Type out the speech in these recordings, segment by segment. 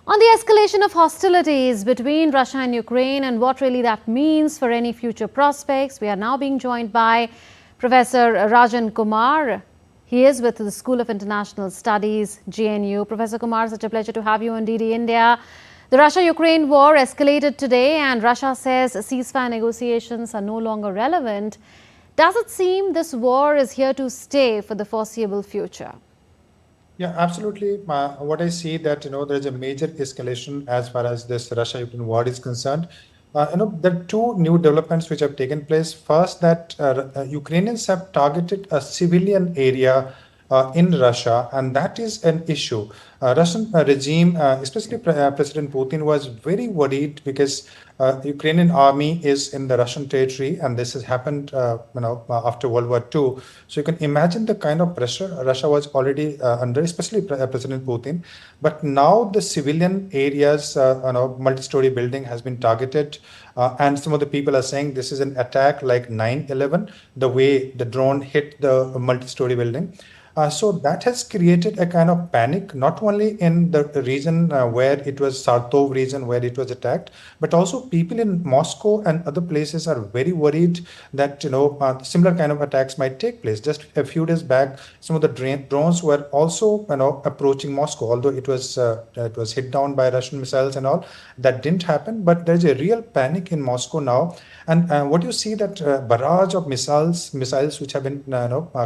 On the escalation of hostilities between Russia and Ukraine and what really that means for any future prospects, we are now being joined by Professor Rajan Kumar. He is with the School of International Studies, GNU. Professor Kumar, such a pleasure to have you on DD India. The Russia-Ukraine war escalated today and Russia says ceasefire negotiations are no longer relevant. Does it seem this war is here to stay for the foreseeable future? Yeah, absolutely. What I see that, there is a major escalation as far as this Russia-Ukraine war is concerned. There are two new developments which have taken place. First, that Ukrainians have targeted a civilian area in Russia, and that is an issue. Russian regime, especially President Putin, was very worried because Ukrainian army is in the Russian territory, and this has happened, after World War II. So you can imagine the kind of pressure Russia was already under, especially President Putin. But now the civilian areas, multi-story building has been targeted, and some of the people are saying this is an attack like 9/11, the way the drone hit the multi-story building. So that has created a kind of panic, not only in the region where it was Sartov region where it was attacked, but also people in Moscow and other places are very worried that similar kind of attacks might take place. Just a few days back, some of the drones were also approaching Moscow, although it was hit down by Russian missiles and all. That didn't happen, but there's a real panic in Moscow now. And what you see that barrage of missiles which have been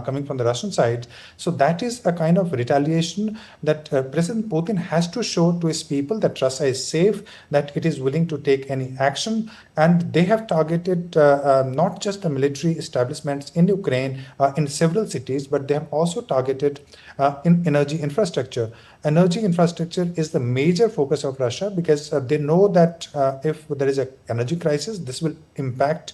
coming from the Russian side. So that is a kind of retaliation that President Putin has to show to his people that Russia is safe, that it is willing to take any action. And they have targeted not just the military establishments in Ukraine, in several cities, but they have also targeted in energy infrastructure. Energy infrastructure is the major focus of Russia because they know that if there is an energy crisis, this will impact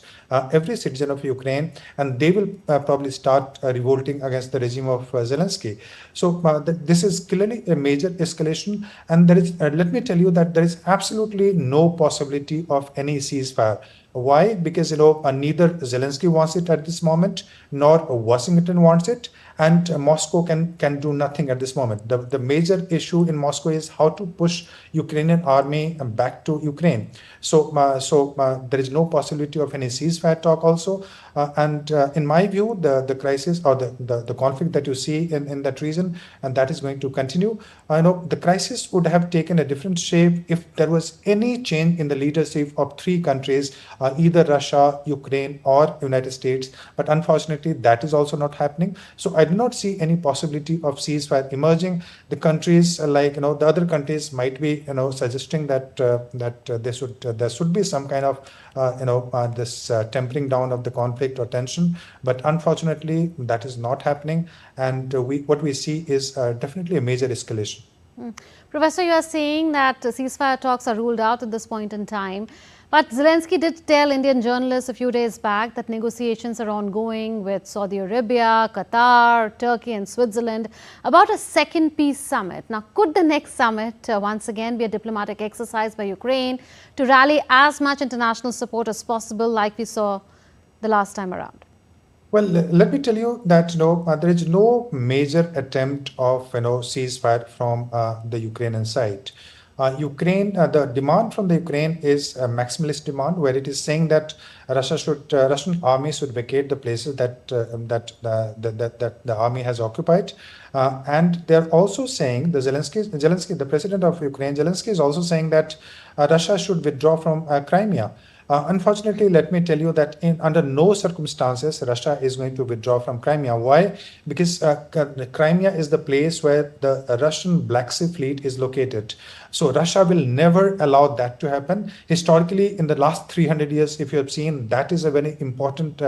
every citizen of Ukraine, and they will probably start revolting against the regime of Zelensky. So this is clearly a major escalation, and there is. Let me tell you that there is absolutely no possibility of any ceasefire. Why? Because neither Zelensky wants it at this moment, nor Washington wants it, and Moscow can do nothing at this moment. The major issue in Moscow is how to push Ukrainian army back to Ukraine. So there is no possibility of any ceasefire talk also. And in my view, the crisis or the conflict that you see in that region, and that is going to continue. I know the crisis would have taken a different shape if there was any change in the leadership of three countries, either Russia, Ukraine, or United States. But unfortunately, that is also not happening. So I do not see any possibility of ceasefire emerging. The countries the other countries might be suggesting that there should be some kind of this tempering down of the conflict or tension, but unfortunately that is not happening, and what we see is definitely a major escalation. Professor, you are saying that ceasefire talks are ruled out at this point in time. But Zelensky did tell Indian journalists a few days back that negotiations are ongoing with Saudi Arabia, Qatar, Turkey and Switzerland about a second peace summit. Now, could the next summit once again be a diplomatic exercise by Ukraine to rally as much international support as possible like we saw the last time around? Well, let me tell you that there is no major attempt of ceasefire from the Ukrainian side. The demand from the Ukraine is a maximalist demand, where it is saying that Russian army should vacate the places that the army has occupied, and they are also saying Zelensky, the president of Ukraine, Zelensky is also saying that Russia should withdraw from Crimea. Unfortunately, let me tell you that under no circumstances Russia is going to withdraw from Crimea. Why? Because Crimea is the place where the Russian Black Sea Fleet is located. So Russia will never allow that to happen. Historically, in the last 300 years, if you have seen, that is a very important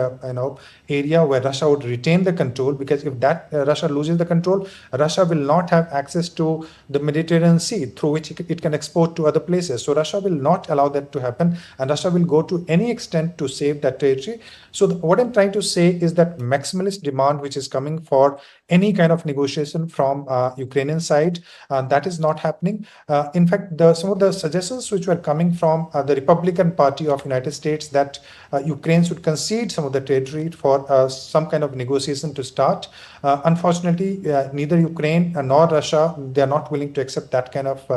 area where Russia would retain the control, because if that Russia loses the control, Russia will not have access to the Mediterranean Sea through which it can export to other places. So Russia will not allow that to happen, and Russia will go to any extent to save that territory. So what I'm trying to say is that maximalist demand which is coming for any kind of negotiation from Ukrainian side. That is not happening. In fact, some of the suggestions which were coming from the Republican Party of United States that Ukraine should concede some of the territory for some kind of negotiation to start. Unfortunately, neither Ukraine nor Russia, they are not willing to accept that kind of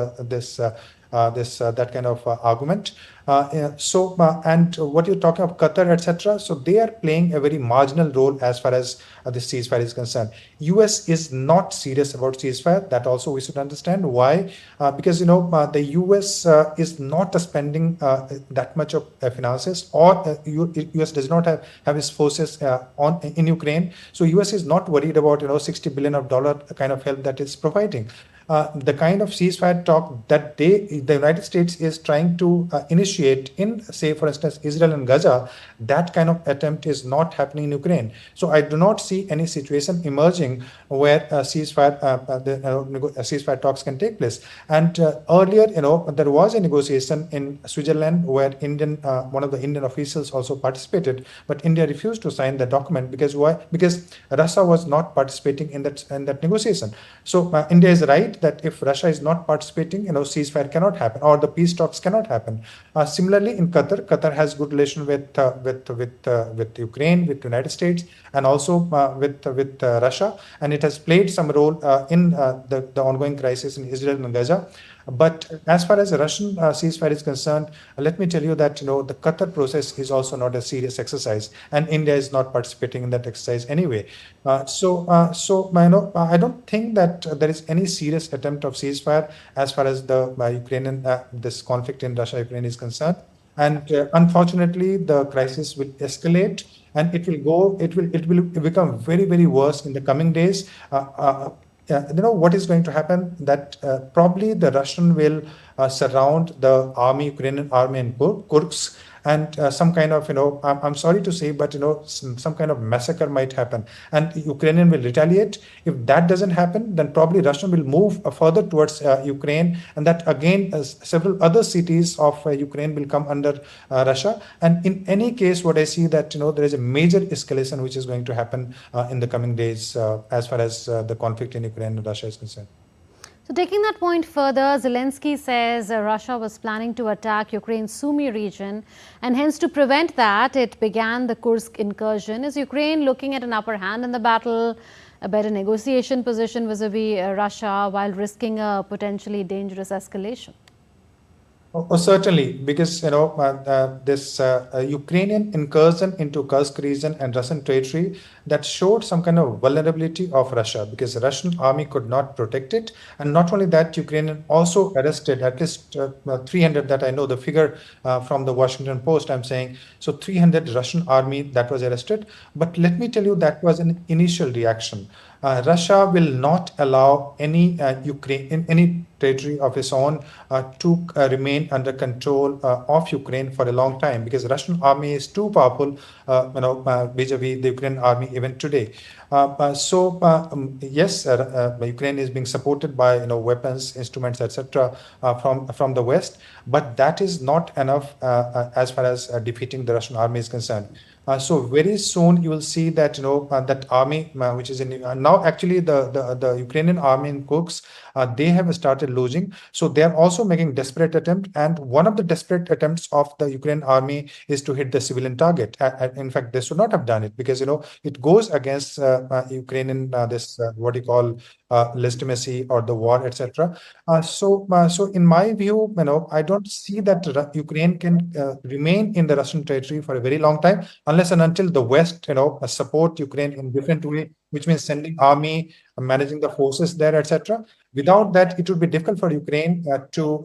that kind of argument. And what you're talking of Qatar, etc. So they are playing a very marginal role as far as the ceasefire is concerned. US is not serious about ceasefire. That also we should understand why. Because the US is not spending that much of finances, or US does not have its forces in Ukraine. So US is not worried about $60 billion kind of help that it's providing. The kind of ceasefire talk that the United States is trying to initiate in, say, for instance, Israel and Gaza, that kind of attempt is not happening in Ukraine. So I do not see any situation emerging where ceasefire talks can take place. And earlier, there was a negotiation in Switzerland where one of the Indian officials also participated, but India refused to sign the document because why? Because Russia was not participating in that negotiation. So India is right that if Russia is not participating, ceasefire cannot happen, or the peace talks cannot happen. Similarly, in Qatar has good relation with Ukraine, with the United States, and also with Russia, and it has played some role in the ongoing crisis in Israel and Gaza. But as far as the Russian ceasefire is concerned, let me tell you that the Qatar process is also not a serious exercise, and India is not participating in that exercise anyway. So I don't think that there is any serious attempt of ceasefire as far as the Ukrainian this conflict in Russia-Ukraine is concerned. And unfortunately, the crisis will escalate, and it will become very, very worse in the coming days. What is going to happen, that probably the Russian will surround the Ukrainian army in Kursk, and some kind of, I'm sorry to say, but some kind of massacre might happen, and Ukrainian will retaliate. If that doesn't happen, then probably Russian will move further towards Ukraine, and that again several other cities of Ukraine will come under Russia. And in any case, what I see that there is a major escalation which is going to happen in the coming days as far as the conflict in Ukraine and Russia is concerned. So taking that point further, Zelensky says Russia was planning to attack Ukraine's Sumy region, and hence to prevent that, it began the Kursk incursion. Is Ukraine looking at an upper hand in the battle, a better negotiation position vis-a-vis Russia, while risking a potentially dangerous escalation? Oh, certainly, because this Ukrainian incursion into Kursk region and Russian territory, that showed some kind of vulnerability of Russia, because the Russian army could not protect it. And not only that, Ukrainian also arrested at least 300, that I know the figure from the Washington Post, I'm saying. So 300 Russian army that was arrested. But let me tell you, that was an initial reaction. Russia will not allow any any territory of its own to remain under control of Ukraine for a long time, because the Russian army is too powerful, vis-a-vis the Ukrainian army even today. Yes, Ukraine is being supported by weapons, instruments, etc. From the West, but that is not enough as far as defeating the Russian army is concerned. So very soon you will see that that army which is in now, actually the Ukrainian army in Kursk, they have started losing. So they are also making desperate attempt, and one of the desperate attempts of the Ukrainian army is to hit the civilian target. In fact, they should not have done it, because it goes against Ukrainian this what you call legitimacy or the war, etc. So in my view, I don't see that Ukraine can remain in the Russian territory for a very long time, unless and until the West, support Ukraine in different way, which means sending army, managing the forces there, etc. Without that, it would be difficult for Ukraine to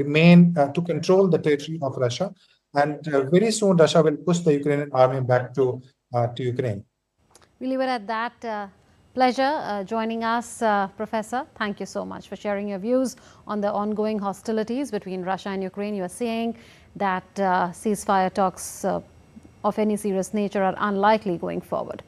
remain to control the territory of Russia, and very soon Russia will push the Ukrainian army back to Ukraine. We leave it at that. Pleasure joining us, Professor. Thank you so much for sharing your views on the ongoing hostilities between Russia and Ukraine. You are saying that ceasefire talks of any serious nature are unlikely going forward.